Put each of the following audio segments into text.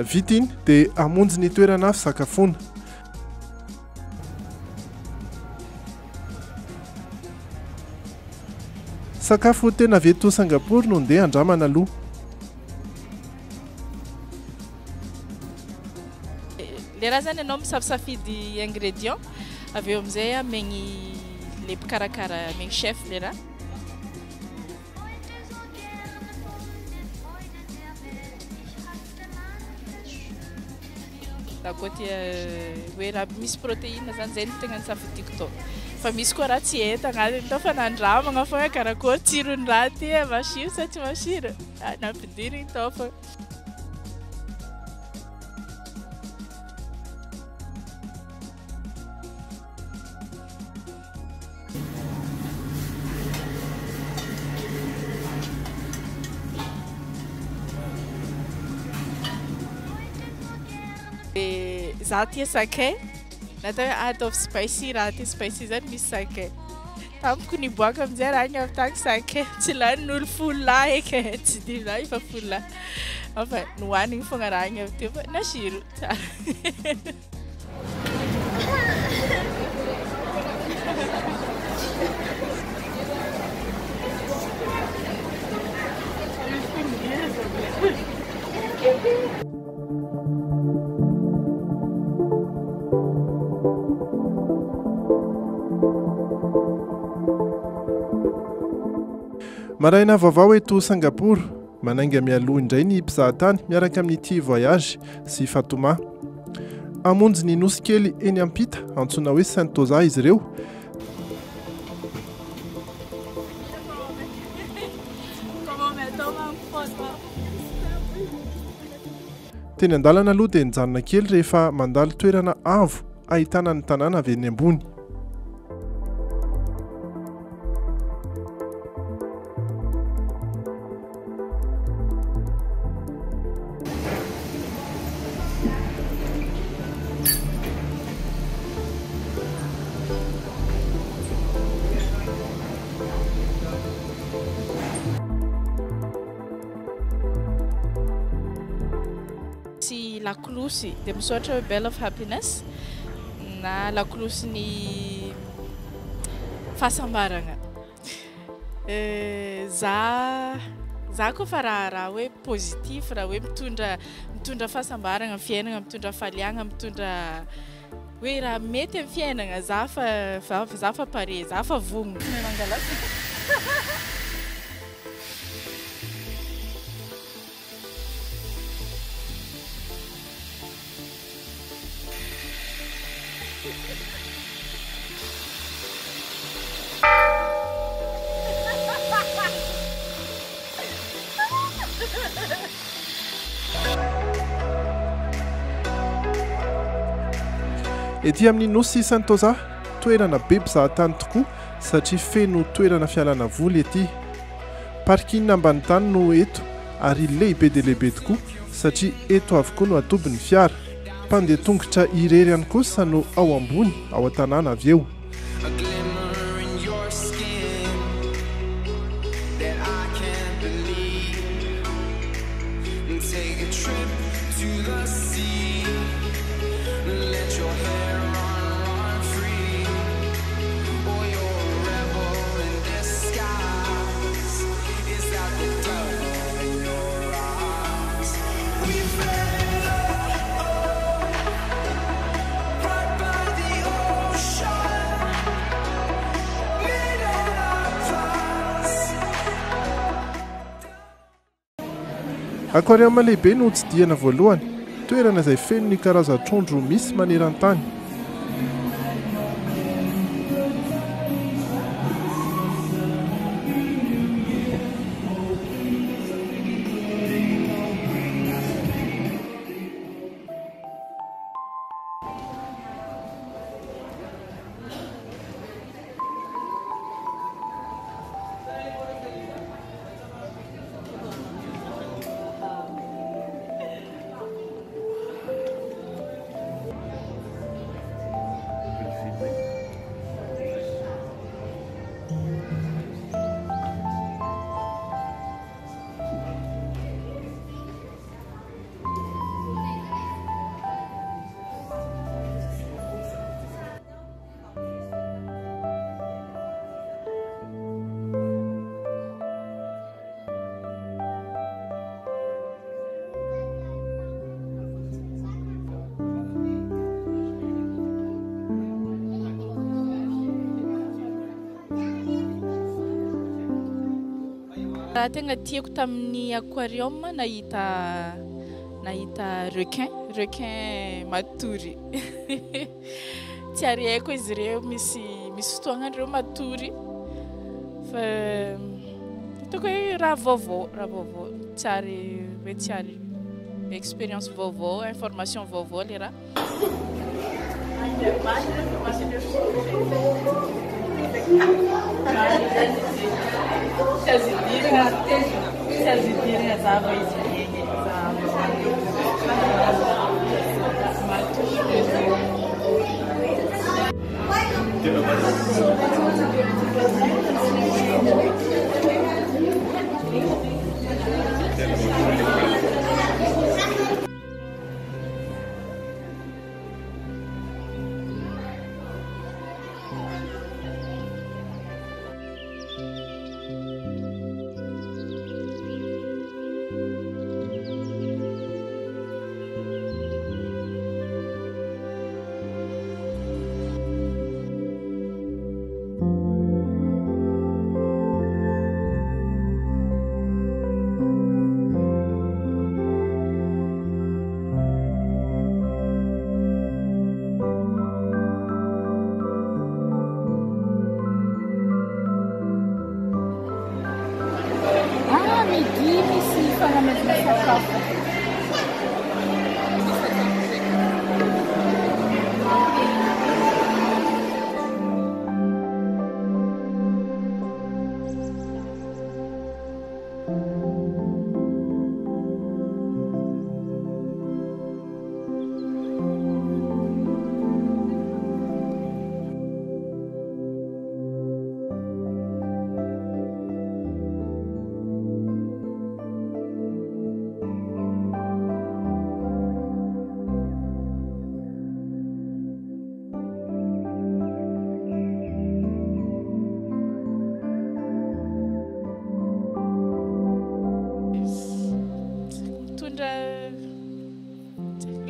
vita iny dia amonjy ny toerana fisakafoana. Sakafo tena veto Singapour no ndeha andramana aloha. Le raha zany ianao misafisafidy ingrédients avy eo amin'izay amegny le mpikarakara amegny chef le raha. Rakoty hoe raha misy protéine zany zay no tegna nisafidiko tao. Fa misy koa raha tsy hita agnatiny tao fa nandramagna fogna karakory tsiron'ny raha ty masiro sa tsy masiro. Nampidirigny tao fa. Za tia sakay natao hoe ataovy spicy raha ty spicy zany misy sakay tamiko niboaka amin'izay raha igny avy tagny sakay tsy lanin'olo folo lahy eky tsy dimy lahy fa folo lahy enfin nohanigny fogna raha igny avy teo fa nasiro tsara. Maraina vaovao eto Singapour, manainga mialoha indray ny mpizahatany miaraka amin'ity voyage sy Fatoma. Amonjy ny nosy kely eny ampita antsoina hoe Sentosa izy ireo. Teny andalana aloha dia nijanona kely rehefa mandalo toerana avo ahitana ny tanàna avy eny ambony. Lakolosy dia misaotra hoe Bell of Happiness na lakolosy ny fahasambarana. Za koa fa raha hoe positif raha hoe mitondra fahasambarana amin'ny fiainana, mitondra fahaliana, mitondra hoe raha mety amin'ny fiainana za fa pare, za fa vonona. Ety amin'ny nosy Sentosa, toerana be mpizahatany tokoa satria feno toerana fialana voly ety. Parking ambany tany no eto ary lehibe dia lehibe tokoa satria eto avokoa no atobin'ny fiara. Mpandeha tongotra irery ihany kosa no ao ambony ao an-tanàna avy eo. Aquarium lehibe no tsidihana voalohany, toerana izay feno ny karazan-trondro misy maneran-tany. raha tegna tiako tamin'ny aquarium nahita requin matory tsy ary haiko izy ireo misy fotoagna andreo matory fa hitako hoe raha vaovao tsary expérience vaovao information vaovao le raha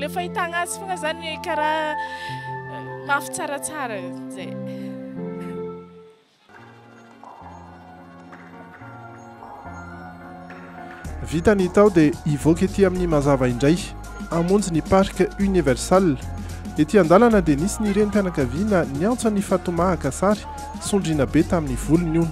le fahitagna azy fogna zany karaha mafy tsaratsara zay. Vita ny tao dia hivoaka ety amin'ny mazava indray hamonjy ny parc universal. Ety an-dalana dia nisy ny renim-pianakaviana niantso ny fatomahaka sary sondriana be tamin'ny volony io.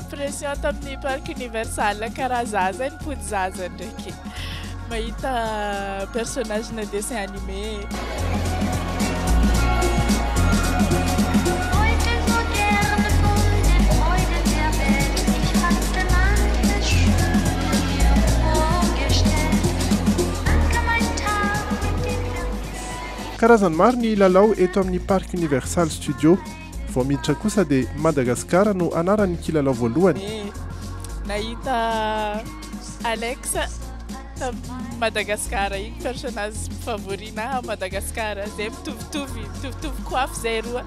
Impression tamin'ny parc universal karaha zaza nipody zaza ndraiky mahita personnage na dessin animé. Karazany maro ny lalao eto amin'ny parc universal studio. Vao miditra kosa dia Madagasikara no anaran'ny kilalao voalohany. Nahita Alex Madagasikara igny personnage favorina Madagasikara zay mitovitovy coiffe zay roa.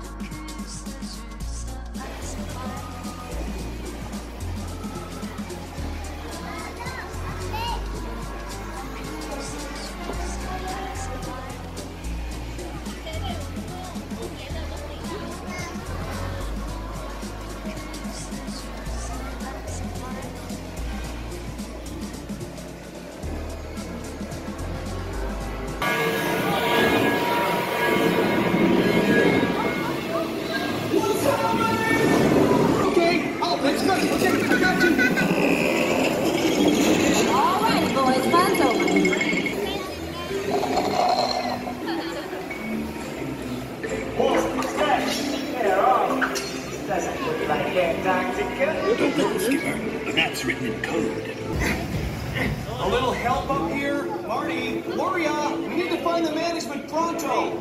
Skipper, and that's written in code. A little help up here? Marty, Gloria, we need to find the management pronto.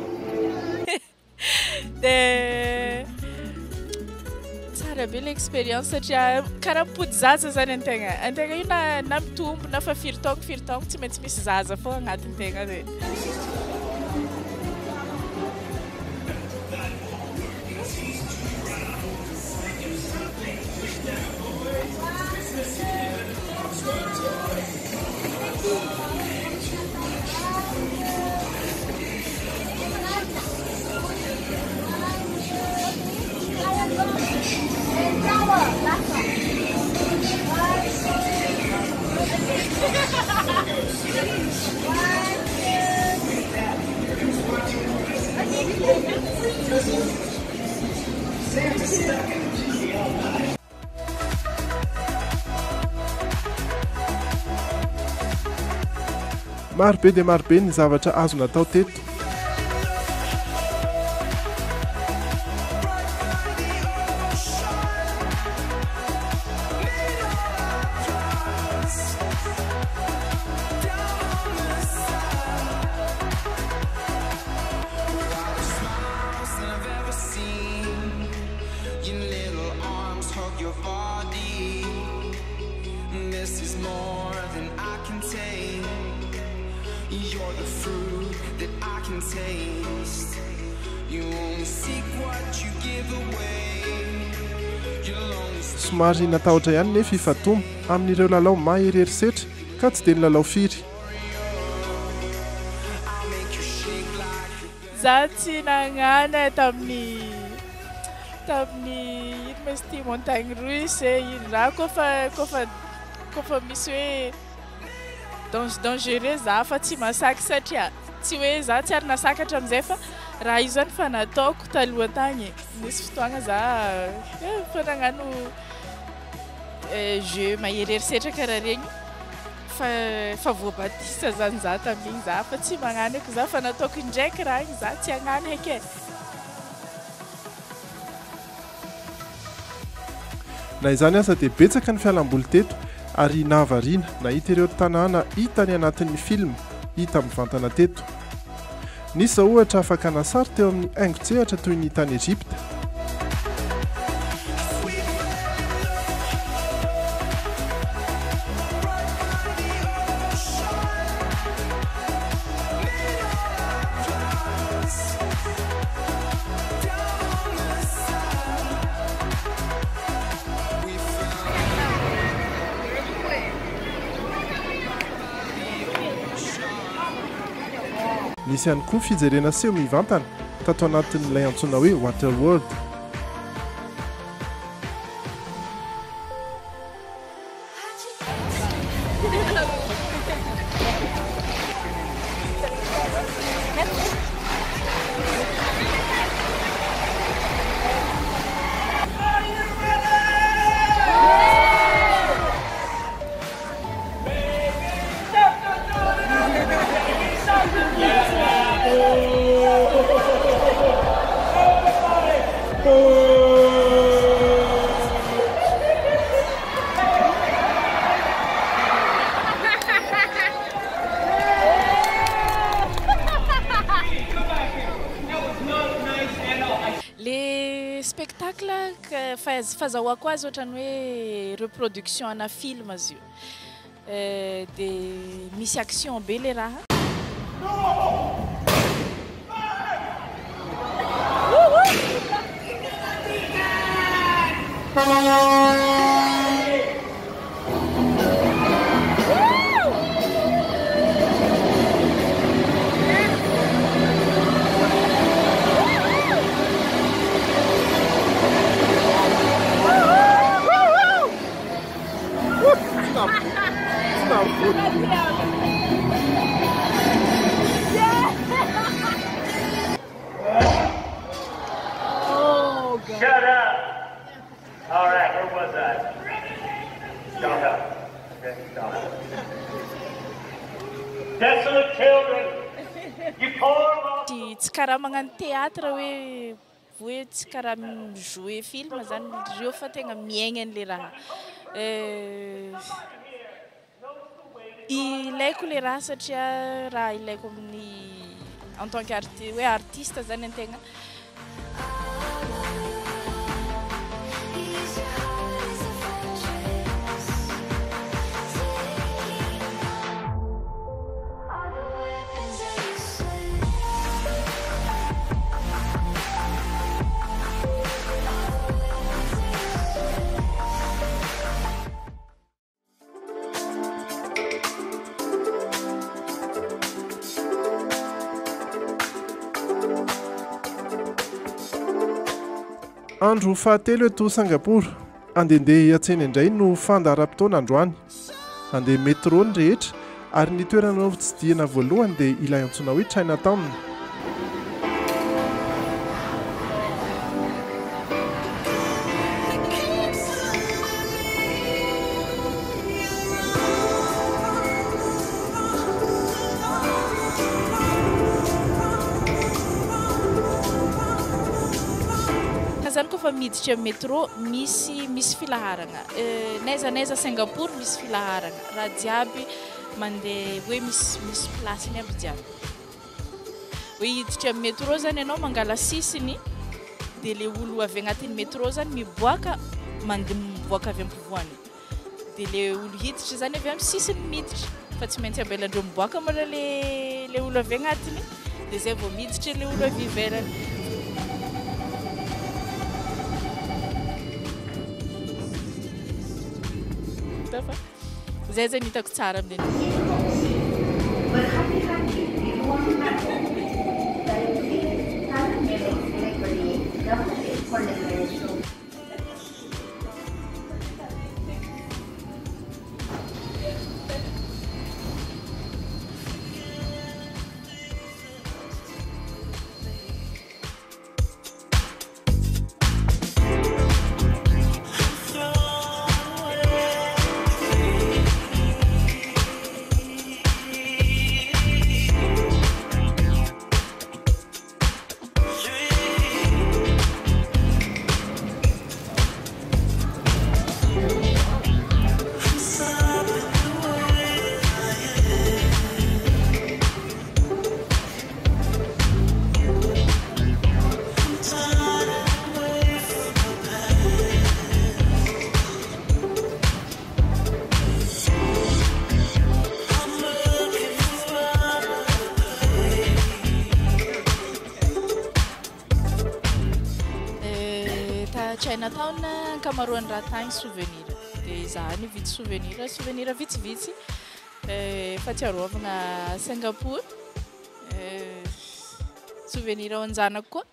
Tsara be l'expérience satria karaha mipody zaza zany antegna io na mitombo na fa firy taogno tsy maintsy misy zaza fô agnatin'ny tegna regny. Marobe dia marobe ny zavatra azo natao teto. Somary natahotra ihany nefa ifatomo amin'ireo lalao maherierisetra ka tsy dia ny lalao firy. Za tsy nagnana tamin'ny ino ma izy ty montagne russe ino raha kofa misy hoe dangereux za fa tsy masaky satria tsy hoe za tsy ary nasakatra amin'izay fa raha io zany fa nataoko taloha tagny nisy fotoagna za fa nagnano jeu maherierisetra karaha regny fa voabatisa zany za tamin'igny za fa tsy magnano eky za fa nataoko indraiky raha igny za tsy hagnano heky. Na izany aza dia betsaka ny fialamboly teto ary nahavariana nahita ireo tanàna hita ny anatin'ny film hita mivantana teto. Nisy zao ohatra afaka nasary teo amin'ny haingon-tsehatra toy ny tany Egypte. Nisy ihany koa fijerena seho mivantana tato anatin'ilay antsoina hoe Waterworld. Fazahoako azy ohatrany hoe reproduction ana film azy io dia misy action be le raha. Oh, God. Shut up! All right, where was I? Shut up. Okay, stop. Desolate children, you poor... Tsy karaha magnano théâtre hoe tsy karaha jouer film zany reo fa tegna miaigna an'le raha. Ilaiko le raha satria raha ilaiko amin'ny en tant que artiste zany antegna. Andro fahatelo eto Singapour, andehandeha hiantsena indray no fandaharam-potoana androany. Andeha métro ny rehetra ary ny toerana tsidihana voalohany dia ilay antsoina hoe Chinatown. Zany koa fa miditra métro misy filaharana. Naiza Singapour misy filaharana. Raha jiaby mandeha hoe misy place ny aby jiaby. Hoe hiditra métro zany ianao mangala sisiny dia le olo avy agnatin'ny métro zany miboaka mandeha miboaka avy ampovoany. Dia le olo hiditra zany avy amin'ny sisiny miditra fa tsy maintsy ambelandreo miboaka mara le olo avy agnatiny dia zay vao miditra le olo avy ivelany. Zay zany hitako tsara amin'iny. Chinatown ankamaroany raha tagny souvenir dia zany vidy souvenir vitsivitsy fahatsiarovana Singapour, souvenir ao an-janako koa.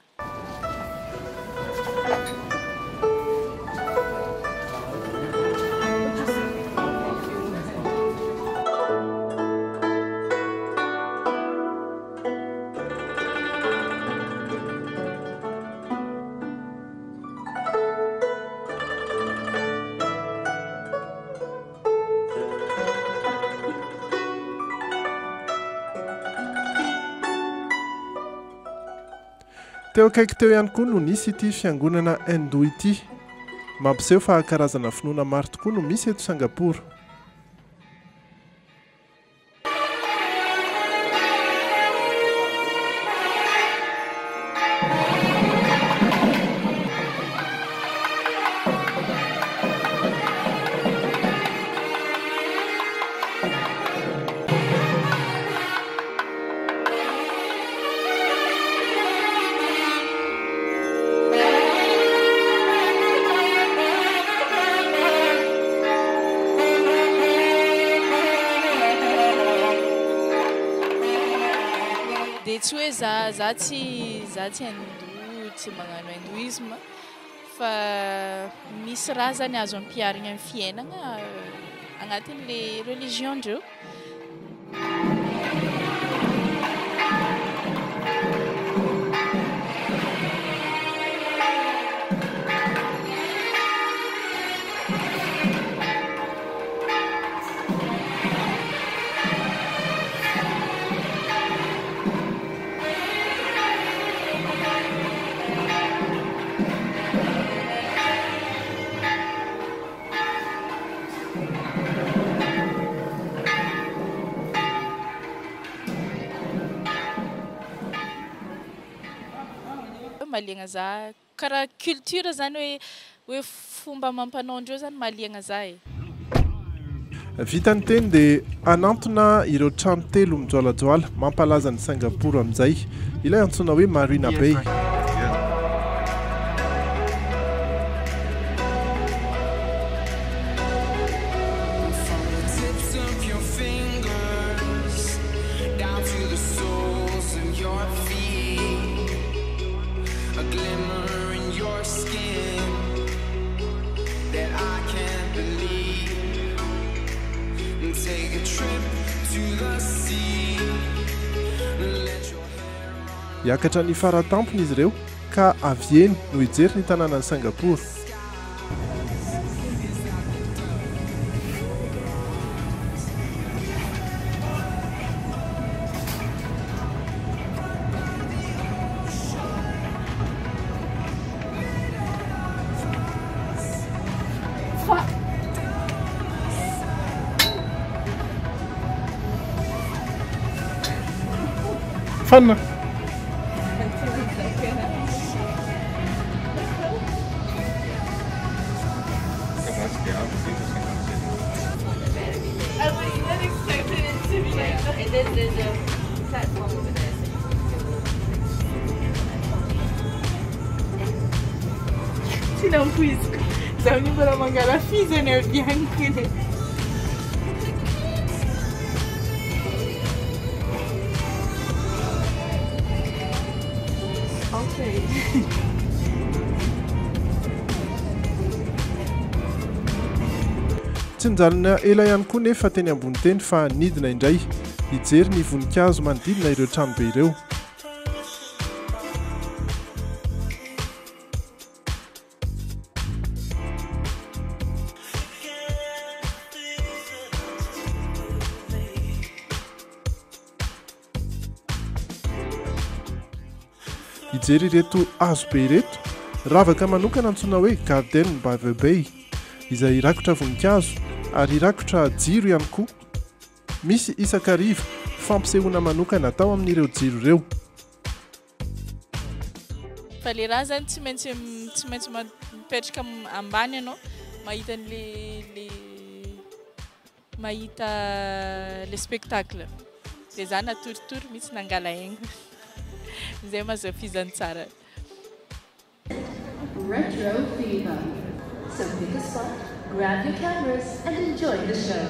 Teo akaiky teo ihany koa no nisy ity fiangonana Hindu ity. Mampiseho fa karazana finoana maro tokoa no misy eto Singapour. Tsy hoe za tsy hindu, tsy magnano hinduisme fa misy raha zany azo ampiharigna amin'ny fiainana agnatin'le religion ndreo. maliagna za karaha culture zany hoe fomba mampanao andreo zany maliagna za e. Vitany teny dia anantona ireo trano telo mijoalajoala mampalaza ny Singapour amin'izay. Ilay antsoina hoe Marina Bay. Hiakatra ny faratampony izy ireo ka avy eny no hijery ny tanànan'i Singapour. Fanna. Não físico. Só me para mangala física, né? Bianco. Okay. Tsy nijanona ela ihany koa nefa teny ambony teny fa nidina indray hijery ny voninkazo manodidina ireo tranobe ireo. Hijery ireto hazo be ireto, ravaka manokana antsoina hoe Garden by the Bay, izay rakotra voninkazo ary rakotra jiro ihany koa. Misy isakariva fampisehoana manokana tao amin'ireo jiro ireo. Fa le raha zany tsy maintsy mipetraka ambany ianao mahita le spectacle. Dia zany natoritory mitsy nangala aigna. Zay mazafizany tsara. Retro Fever. So pick a spot, grab your cameras and enjoy the show.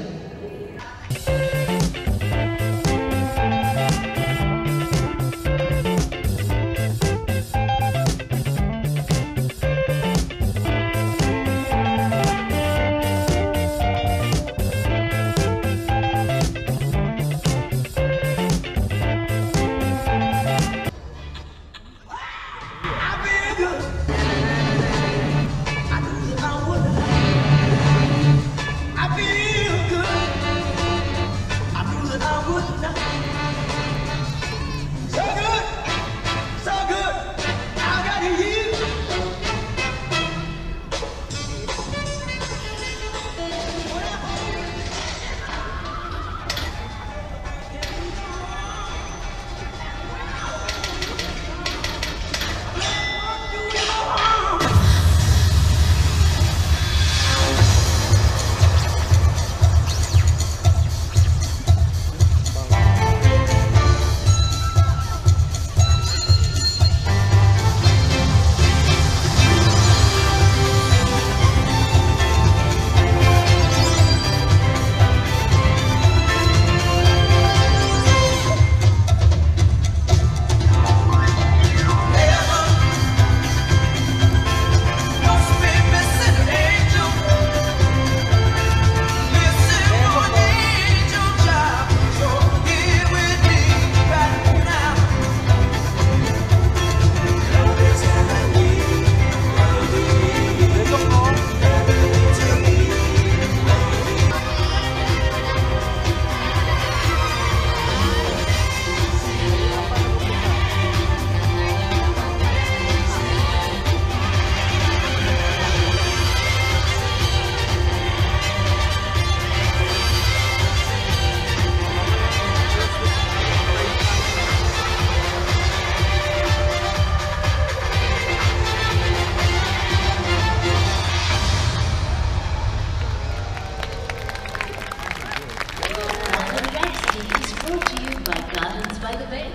by the bay.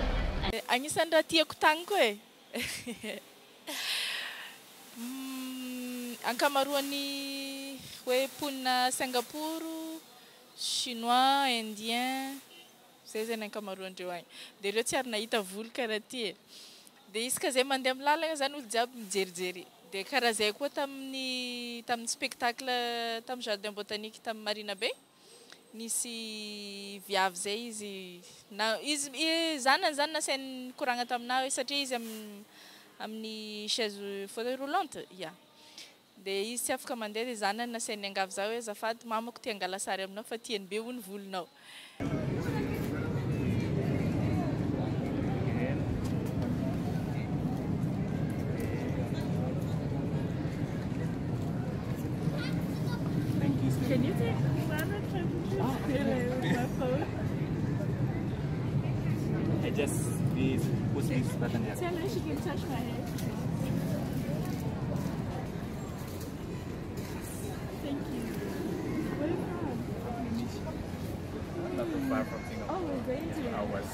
Agnisan'ny raha tiako tagny koa e. Ankamaroany hoe ponina Singapour, chinois, indien, zay zany ankamaroandreo agny. Dia ireo tsy ary nahita volo karaha ty e. Dia isaka zay mandeha amin'ny lalagna zany olo jiaby mijerijery. Dia karaha zay koa tamin'ny spectacle tamin'ny jardin botanique tamin'ny Marina Bay. Nisy viavy zay izy zanany zany nasainy koragna taminahy hoe satria izy amin'ny chaise fauteuil roulante ya. Dia izy tsy afaka mandeha dia zanany nasainy angavy zao hoe azafady mamako tia angala sary aminao fa tiany be hono volonao. Can you take one or two pictures with my phone? I just push this button here. Tell her she can touch my head. Thank you. Where are you from? Not too far from Singapore. Oh, we're going to Hours.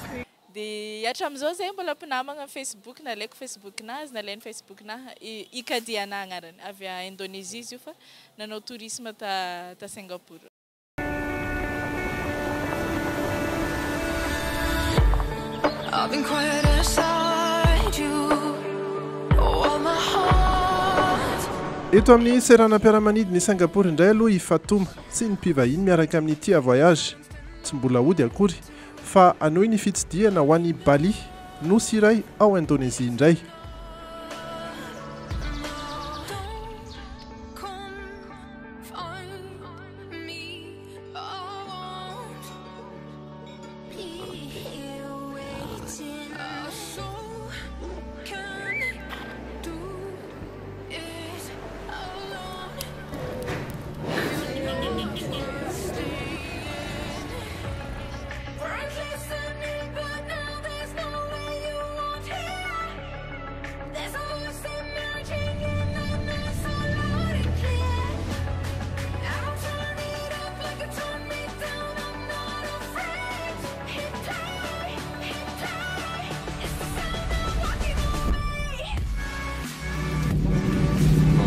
Dia hatramin'izao zay mbola mpinamagna Facebook, nalaiko Facebook-nazy, nalainy Facebook-nahy, Ikadia agnarany, avy à Indonésie izy io fa nanao tourisme ta Singapour. I've been quiet inside you, all my heart. Eto amin'ny seranam-piaramanidiny Singapour indray aloha ifatoma sy ny mpivahiny miaraka amin'ny tia voyage tsy mbola ody akory fa anoy ny fitsidiana ho an'i Bali nosy iray ao Indonésie indray.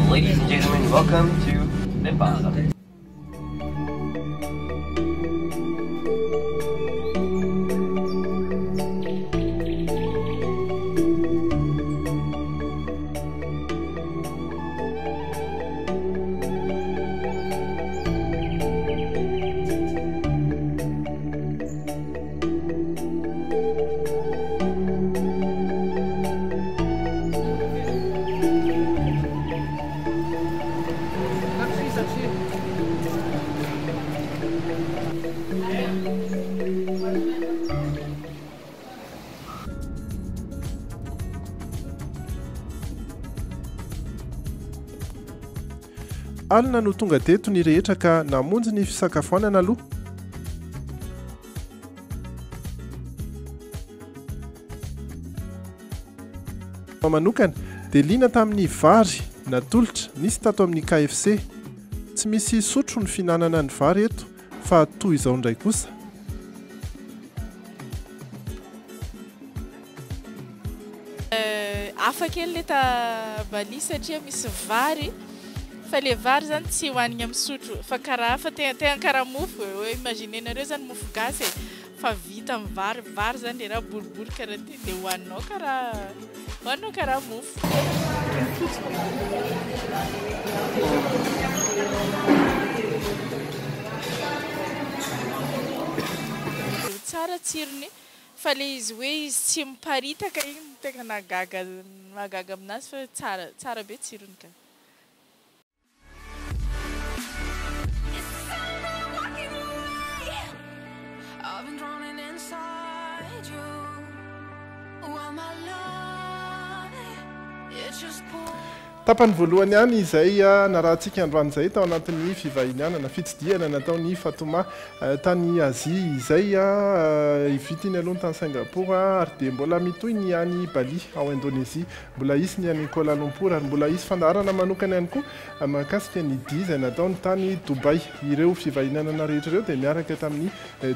Ladies and gentlemen, welcome to Nepal. Alina no tonga teto ny rehetra ka namonjy ny fisakafoanana aloha. Manokana dia liana tamin'ny vary natolotra nisy tato amin'ny KFC. Tsy misy sotro ny finanana ny vary eto fa toy izao indray kosa. Hafa kely le ta Bali satria misy vary fa le vary zany tsy hohanigny amin'ny sotro fa karaha hafa tegna karaha mofo hoe imaginenareo zany mofo gasy fa vita amin'ny vary zany le raha boribory karaha ty dia hohaninao karaha mofo. Tsara tsirony fa le izy hoe izy tsy miparitaka igny tegna magaga aminazy fa tsara be tsirony ka. I've been drowning inside you. While my love, it just pours. tapany voalohany ihany izay narahantsika androan'izay tao anatin'ny fivahinianana fitsidiana nataony Fatoma tany Azia izay ivitiny aloha tany Singapour ary dia mbola mitoy ny any Bali ao Indonésia mbola isy ny any Kuala Lumpur ary mbola isy fandaharana manokana ihany koa mahakasika ny dia izay nataony tany Dubai. Ireo fivahinanana rehetra ireo dia miaraka tamin'ny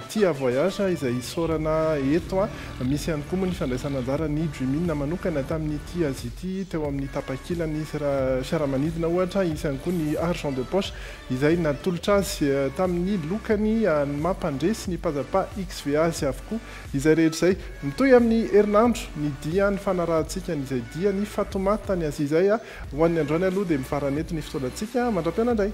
Tia Voyage izay isorana eto misy ihany koa moa ny fandraisana anjara ny Dreamin manokana tamin'ny Tia Zity teo amin'ny tapakilany fiaramanidina ohatra isy ihany koa ny Argent de Poche izay natolotra azy tamin'ny lokany mampandresy ny pazapa XVA azy avokoa izay rehetra izay mitoy amin'ny herinandro ny dia ny fanarahantsika n'izay dia ny Fatoma tany Azia izay ho an'ny androany aloha dia mifaranety ny fotoanantsika mandram-pianandray.